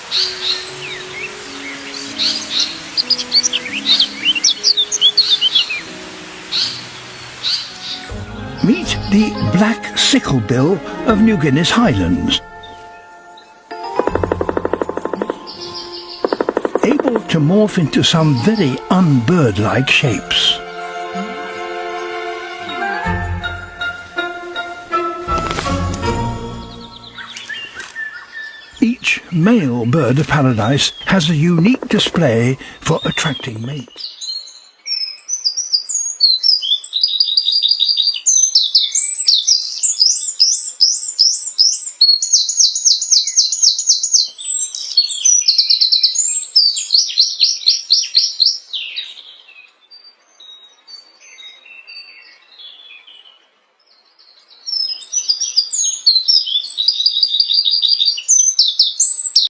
Meet the black sicklebill of New Guinea's highlands. Able to morph into some very unbird-like shapes. Each male bird of paradise has a unique display for attracting mates.